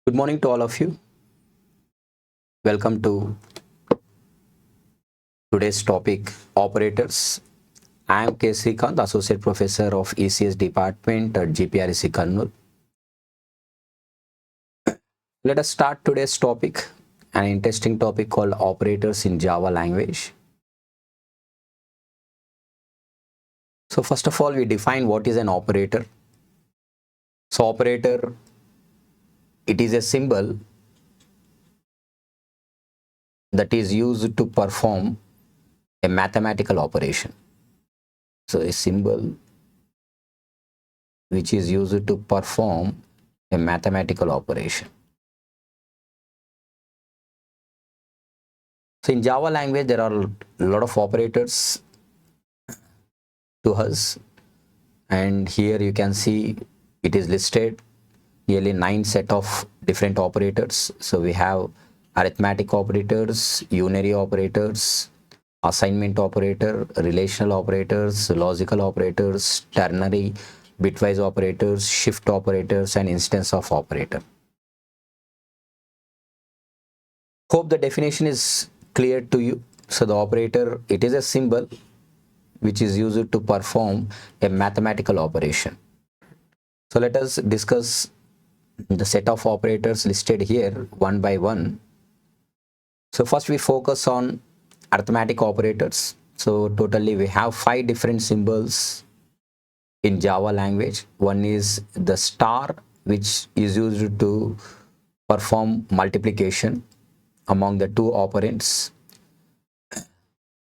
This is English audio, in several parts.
Good morning to all of you. Welcome to today's topic, operators. I am K. Srikanth, Associate Professor of ECS Department at GPREC Kannur. Let us start today's topic, an interesting topic called operators in Java language. So first of all, we define what is an operator. So operator, it is a symbol that is used to perform a mathematical operation. So a symbol which is used to perform a mathematical operation. So in Java language, there are a lot of operators to us, and here you can see it is listed nearly 9 set of different operators. So we have arithmetic operators, unary operators, assignment operator, relational operators, logical operators, ternary, bitwise operators, shift operators, and instance of operator. Hope the definition is clear to you. So the operator, it is a symbol which is used to perform a mathematical operation. So let us discuss the set of operators listed here one by one. So first we focus on arithmetic operators. So totally we have 5 different symbols in Java language. One is the star, which is used to perform multiplication among the two operands.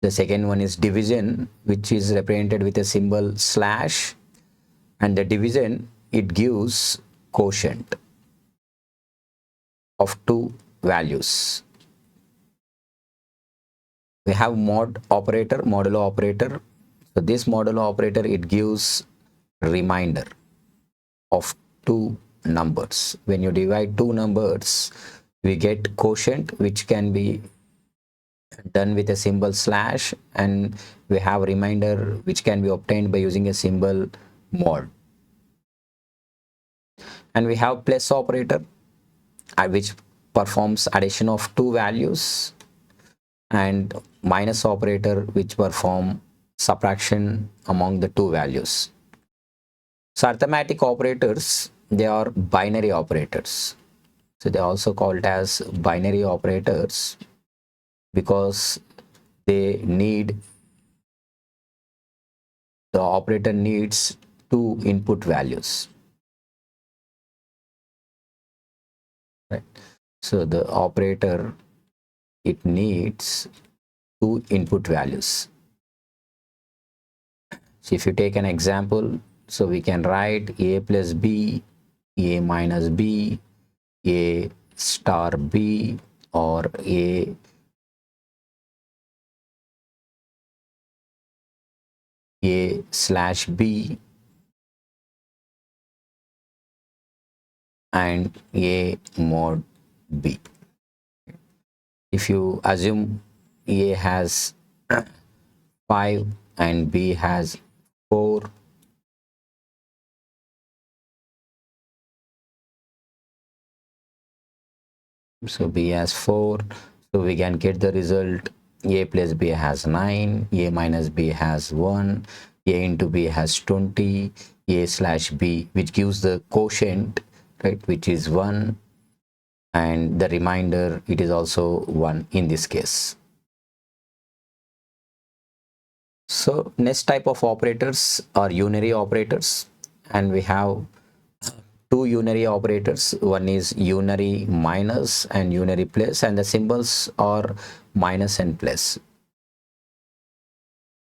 The second one is division, which is represented with a symbol slash, and the division, it gives quotient of two values. We have mod operator, modulo operator. So this modulo operator, it gives remainder of two numbers. When you divide two numbers, we get quotient, which can be done with a symbol slash, and we have remainder which can be obtained by using a symbol mod. And we have plus operator, which performs addition of two values, and minus operator, which perform subtraction among the two values. So arithmetic operators, they are binary operators. So they are also called as binary operators because the operator needs two input values. Right. So the operator, it needs two input values. So if you take an example, so we can write a plus b, a minus b, a star b, or a slash b, and a mod b. If you assume a has 5 and b has 4, so b has 4, so we can get the result a plus b has 9, a minus b has 1, a into b has 20, a slash b, which gives the quotient, right, which is 1, and the remainder, it is also 1 in this case. So next type of operators are unary operators, and we have two unary operators. One is unary minus and unary plus, and the symbols are minus and plus.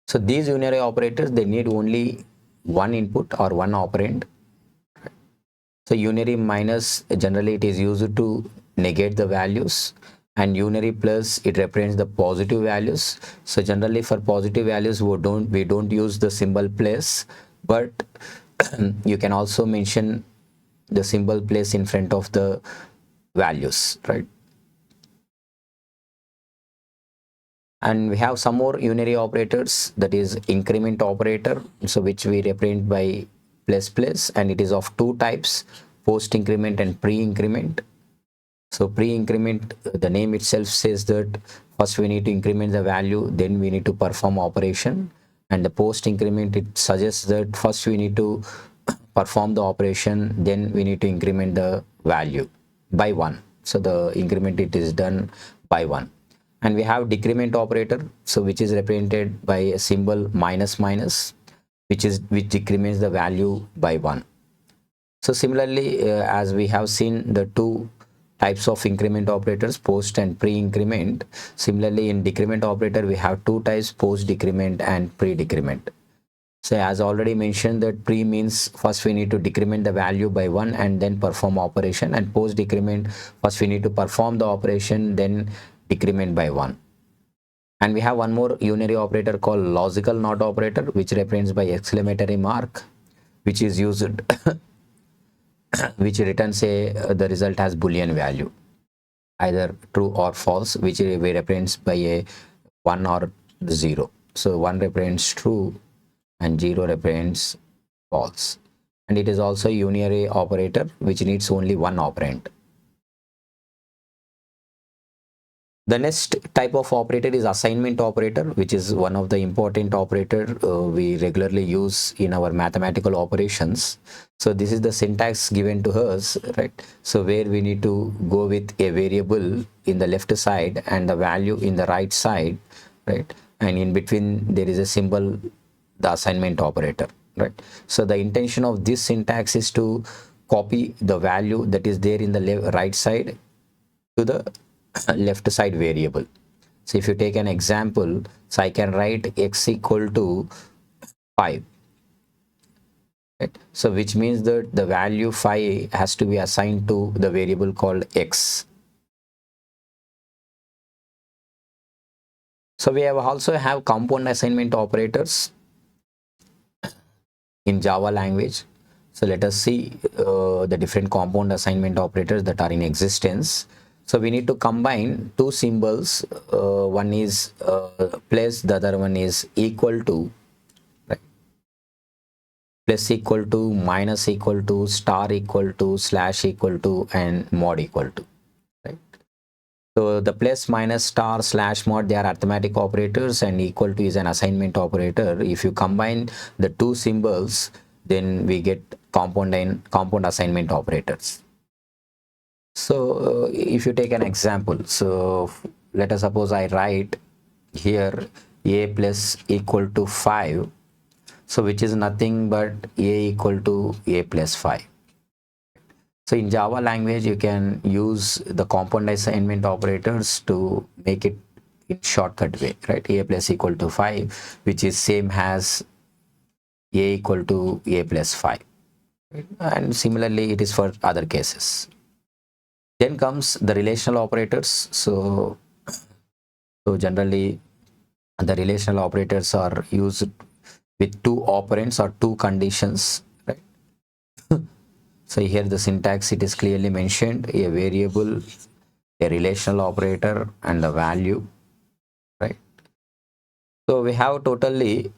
So these unary operators, they need only one input or one operand. So unary minus, generally it is used to negate the values, and unary plus, it represents the positive values. So generally for positive values, we don't use the symbol plus, but you can also mention the symbol place in front of the values, right? And we have some more unary operators, that is increment operator, so which we represent by plus plus, and it is of two types, post increment and pre increment. So pre-increment, the name itself says that first we need to increment the value, then we need to perform operation. And the post increment, it suggests that first we need to perform the operation, then we need to increment the value by 1. So the increment, it is done by 1. And we have decrement operator, so which is represented by a symbol minus minus, which decrements the value by 1. So similarly, as we have seen the two types of increment operators, post and pre-increment. Similarly, in decrement operator, we have two types, post decrement and pre-decrement. So as already mentioned, that pre means first we need to decrement the value by 1 and then perform operation, and post decrement, first we need to perform the operation, then decrement by 1. And we have one more unary operator called logical not operator, which represents by exclamatory mark, which is used which returns the result as boolean value, either true or false, which we represents by a 1 or 0. So 1 represents true and 0 represents false. And it is also a unary operator which needs only one operand. The next type of operator is assignment operator, which is one of the important operator we regularly use in our mathematical operations. So this is the syntax given to us, right? So where we need to go with a variable in the left side and the value in the right side, right? And in between there is a symbol, the assignment operator, right? So the intention of this syntax is to copy the value that is there in the right side to the left side variable. So if you take an example, so I can write x equal to 5, right? So which means that the value 5 has to be assigned to the variable called x. So we also have compound assignment operators in Java language. So let us see the different compound assignment operators that are in existence. So we need to combine two symbols. One is plus, the other one is equal to, right? Plus equal to, minus equal to, star equal to, slash equal to, and mod equal to, right? So the plus, minus, star, slash, mod, they are arithmetic operators, and equal to is an assignment operator. If you combine the two symbols, then we get compound assignment operators. So if you take an example, so let us suppose I write here a plus equal to 5, so which is nothing but a equal to a plus 5. So in Java language, you can use the compound assignment operators to make it in shortcut way, right? A plus equal to 5, which is same as a equal to a plus 5, and similarly it is for other cases. Then comes the relational operators. So generally the relational operators are used with two operands or two conditions, right? So here the syntax, it is clearly mentioned, a variable, a relational operator, and the value, right? So we have totally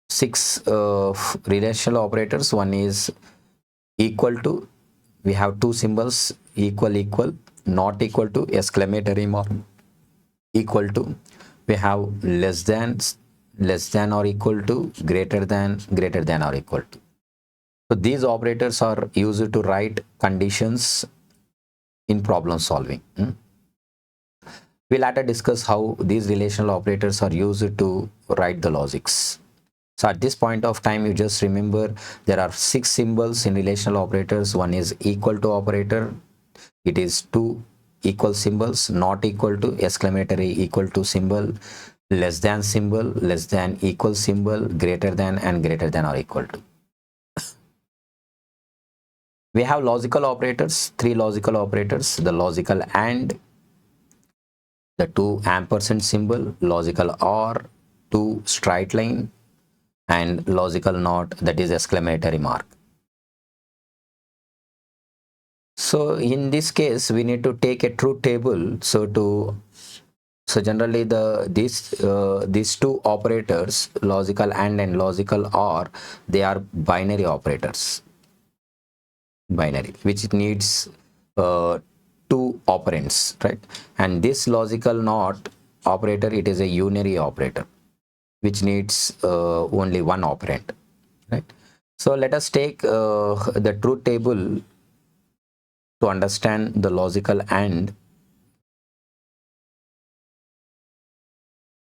6 relational operators. One is equal to, we have two symbols, equal, equal, not equal to, exclamatory mark, equal to. We have less than or equal to, greater than or equal to. So these operators are used to write conditions in problem solving. We'll later discuss how these relational operators are used to write the logics. So at this point of time, you just remember there are 6 symbols in relational operators. One is equal to operator. It is two equal symbols, not equal to, exclamatory equal to symbol, less than symbol, less than equal symbol, greater than, and greater than or equal to. We have logical operators, 3 logical operators, the logical AND, the 2 ampersand symbol, logical OR, 2 straight line, and logical NOT, that is exclamatory mark. So in this case, we need to take a truth table. So generally these two operators, logical AND and logical OR, they are binary operators. binary, which needs two operands, right? And this logical NOT operator, it is a unary operator which needs only one operand, right? So let us take the truth table to understand the logical AND.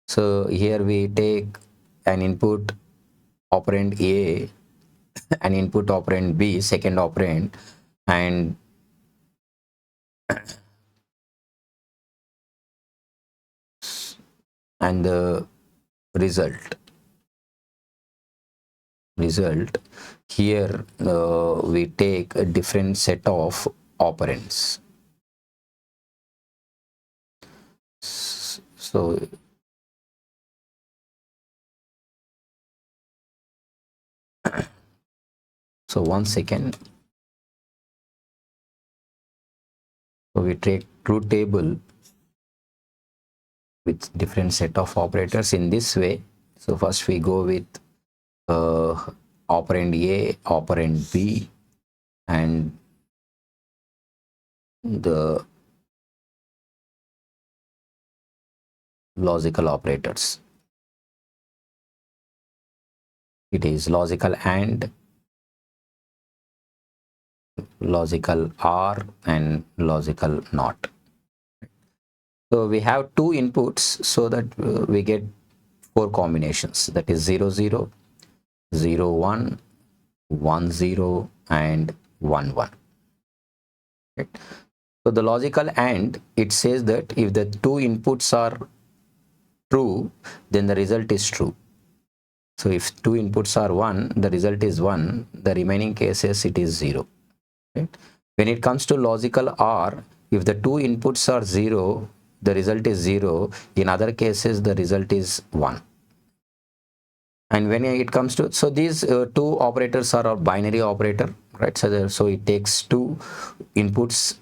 So here we take an input operand A, an input operand B, second operand, and the result here we take a different set of operands. So one second. So we take truth table with different set of operators in this way. So first we go with operand A, operand B, and the logical operators. It is logical AND, logical OR, and logical NOT. So we have two inputs so that we get four combinations, that is 0 0, 0 1, 1 0, and 1 1. Right? So the logical AND, it says that if the two inputs are true, then the result is true. So if two inputs are 1, the result is 1. The remaining cases it is 0. Right? When it comes to logical OR, if the two inputs are 0, the result is 0. In other cases, the result is 1. And when it comes to, so these two operators are a binary operator, right? So it takes two inputs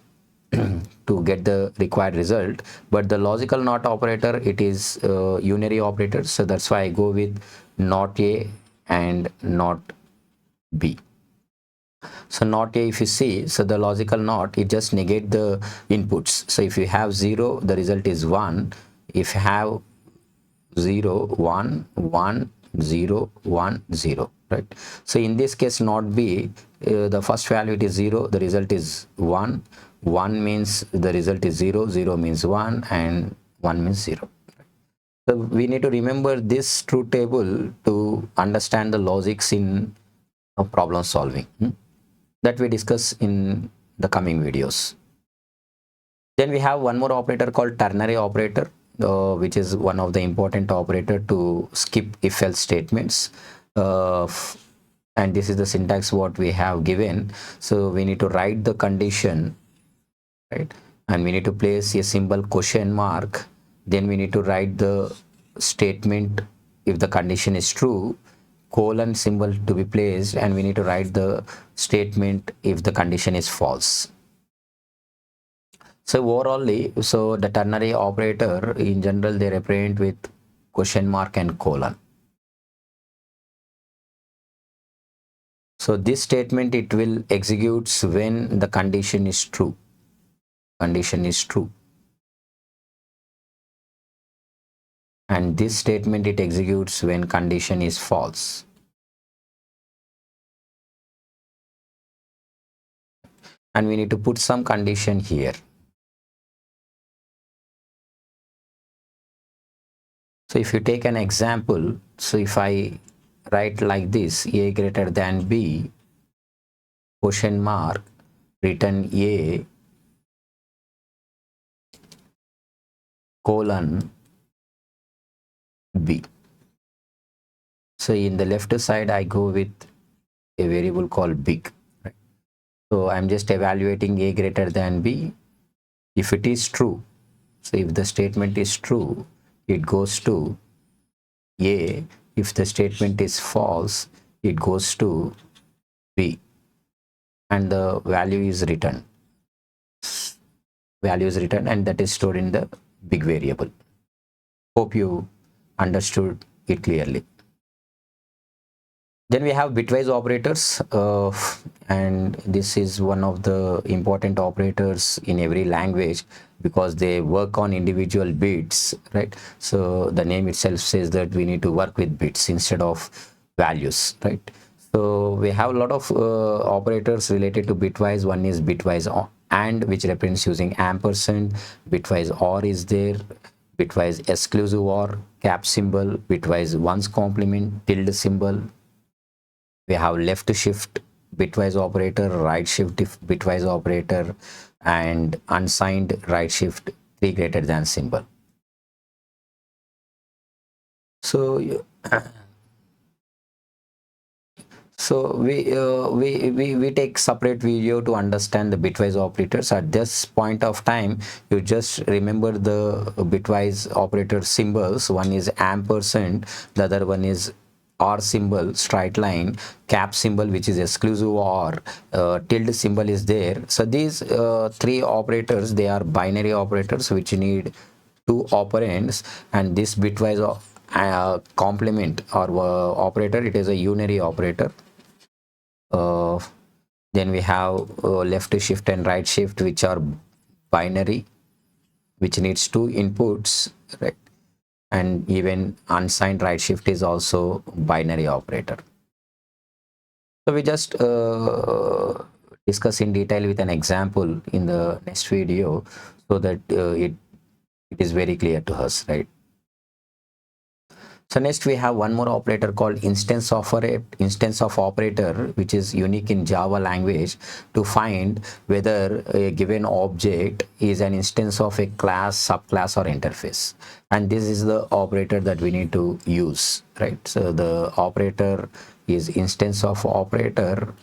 to get the required result, but the logical NOT operator, it is unary operator. So that's why I go with NOT A and NOT B. So NOT A, if you see, so the logical NOT, it just negate the inputs. So if you have 0, the result is 1. If you have 0 1 1 0 1 0, right? So in this case, NOT B, the first value it is 0, the result is 1. 1 means the result is 0, 0 means 1, and 1 means 0. So we need to remember this truth table to understand the logics in problem solving, that we discuss in the coming videos. Then we have one more operator called ternary operator, which is one of the important operator to skip if-else statements. And this is the syntax what we have given. So we need to write the condition, right? And we need to place a symbol question mark. Then we need to write the statement if the condition is true, colon symbol to be placed, and we need to write the statement if the condition is false. So overall, so the ternary operator in general, they represent with question mark and colon. So this statement, it will executes when the condition is true. Condition is true. And this statement, it executes when condition is false. And we need to put some condition here. So if you take an example, so if I write like this, A greater than B, question mark, return A, colon, B. So in the left side, I go with a variable called big. Right? So I'm just evaluating A greater than B. If it is true, so if the statement is true, it goes to A. If the statement is false, it goes to B. And the value is returned. Value is returned, and that is stored in the big variable. Hope you understood it clearly. Then we have bitwise operators, and this is one of the important operators in every language because they work on individual bits, right? So the name itself says that we need to work with bits instead of values, right? So we have a lot of operators related to bitwise. One is bitwise and, which represents using ampersand. Bitwise or is there, bitwise exclusive or, cap symbol, bitwise ones complement, tilde symbol. We have left shift bitwise operator, right shift bitwise operator, and unsigned right shift 3 greater than symbol. So we take separate video to understand the bitwise operators. At this point of time, you just remember the bitwise operator symbols. One is ampersand, the other one is or symbol, straight line, cap symbol, which is exclusive or, tilde symbol is there. So these three operators, they are binary operators which need two operands, and this bitwise complement or operator, it is a unary operator. uh, then we have left shift and right shift, which are binary, which needs two inputs, right? And even unsigned right shift is also binary operator. So we just discuss in detail with an example in the next video, so that it is very clear to us, right? So next we have one more operator called instance of operator, which is unique in Java language to find whether a given object is an instance of a class, subclass, or interface. And this is the operator that we need to use, right? So the operator is instance of operator.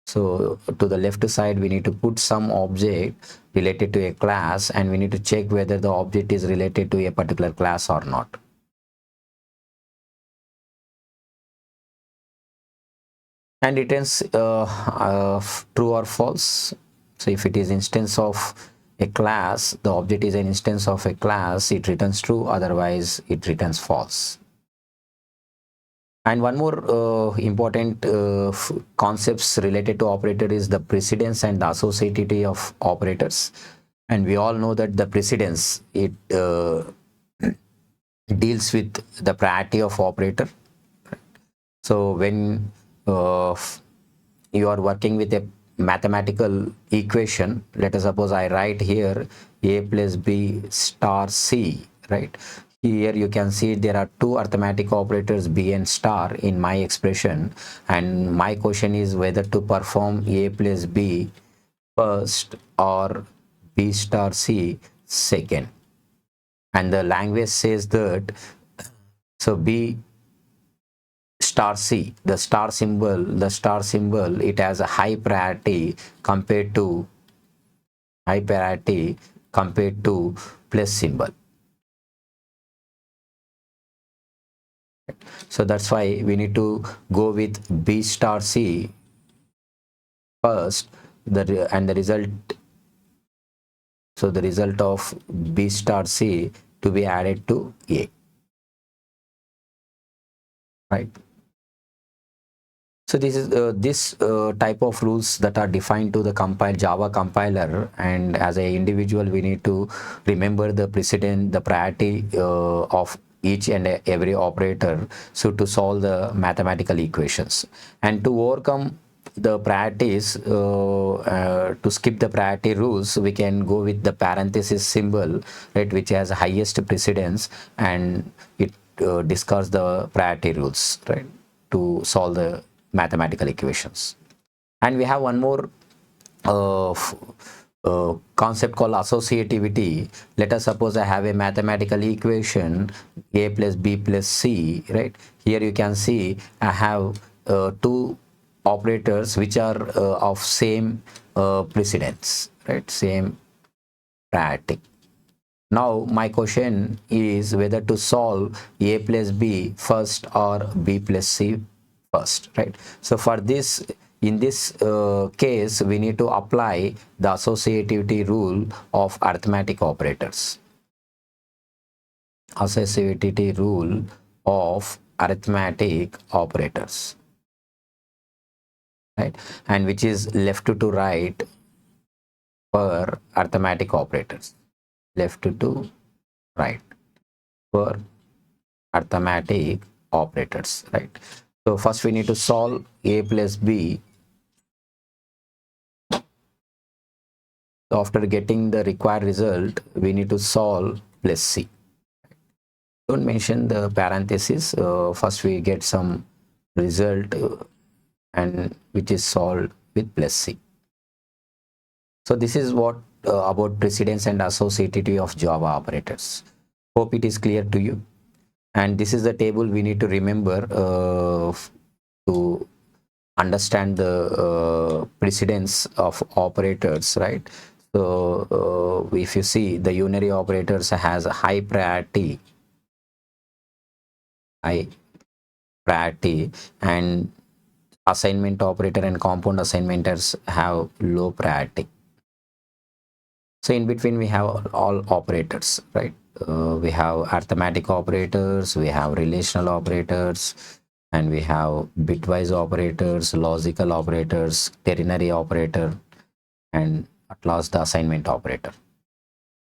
So to the left side, we need to put some object related to a class, and we need to check whether the object is related to a particular class or not. And returns true or false. So if it is instance of a class, the object is an instance of a class, it returns true, otherwise it returns false. And one more important concepts related to operator is the precedence and the associativity of operators. And we all know that the precedence, it deals with the priority of operator. So when uh, you are working with a mathematical equation, let us suppose I write here a plus b star c, right? Here you can see there are two arithmetic operators b and star in my expression, and my question is whether to perform a plus b first or b star c second. And the language says that, so b star C, the star symbol, it has a high priority compared to plus symbol. So that's why we need to go with B star C first, and the result, so the result of B star C to be added to A, right? So this is this type of rules that are defined to the Java compiler, and as a individual we need to remember the precedent, the priority of each and every operator, so to solve the mathematical equations. And to overcome the priorities, to skip the priority rules, we can go with the parenthesis symbol, right, which has highest precedence, and it discards the priority rules, right, to solve the mathematical equations. And we have one more concept called associativity. Let us suppose I have a mathematical equation a plus b plus c, right? Here you can see I have two operators which are of same precedence, right, same priority. Now my question is whether to solve a plus b first or b plus c first, right? So for this, in this case, we need to apply the associativity rule of arithmetic operators. Associativity rule of arithmetic operators. right? And which is left to right for arithmetic operators, left to right for arithmetic operators, right? So first we need to solve a plus b. So after getting the required result, we need to solve plus c. Don't mention the parenthesis. First we get some result and which is solved with plus c. So this is what about precedence and associativity of Java operators. Hope it is clear to you. And this is the table we need to remember to understand the precedence of operators, right? So if you see, the unary operators has a high priority, and assignment operator and compound assignmenters have low priority. So in between we have all operators, right? We have arithmetic operators, we have relational operators, and we have bitwise operators, logical operators, ternary operator, and at last the assignment operator,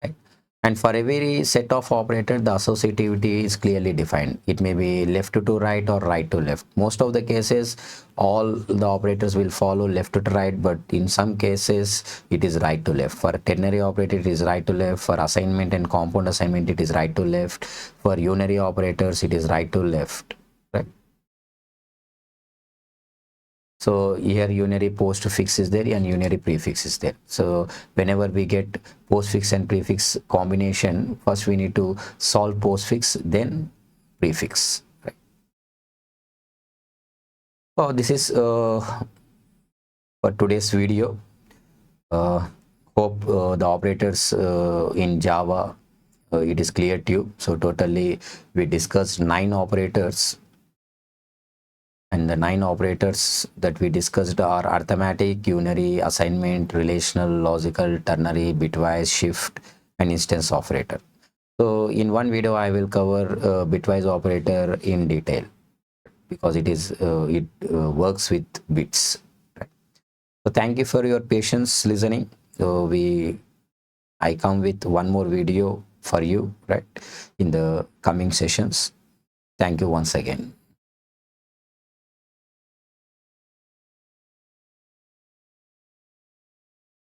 right? And for every set of operator, the associativity is clearly defined. It may be left to right or right to left. Most of the cases, all the operators will follow left to right, but in some cases, it is right to left. For ternary operator, it is right to left. For assignment and compound assignment, it is right to left. For unary operators, it is right to left, right? So here unary postfix is there and unary prefix is there. So whenever we get postfix and prefix combination, first we need to solve postfix, then prefix, right? So this is for today's video. Hope the operators in Java, it is clear to you. So totally we discussed 9 operators, and the 9 operators that we discussed are arithmetic, unary, assignment, relational, logical, ternary, bitwise, shift, and instance operator. So in one video I will cover bitwise operator in detail, because it works with bits, right? So thank you for your patience listening. So I come with one more video for you, right, in the coming sessions. Thank you once again.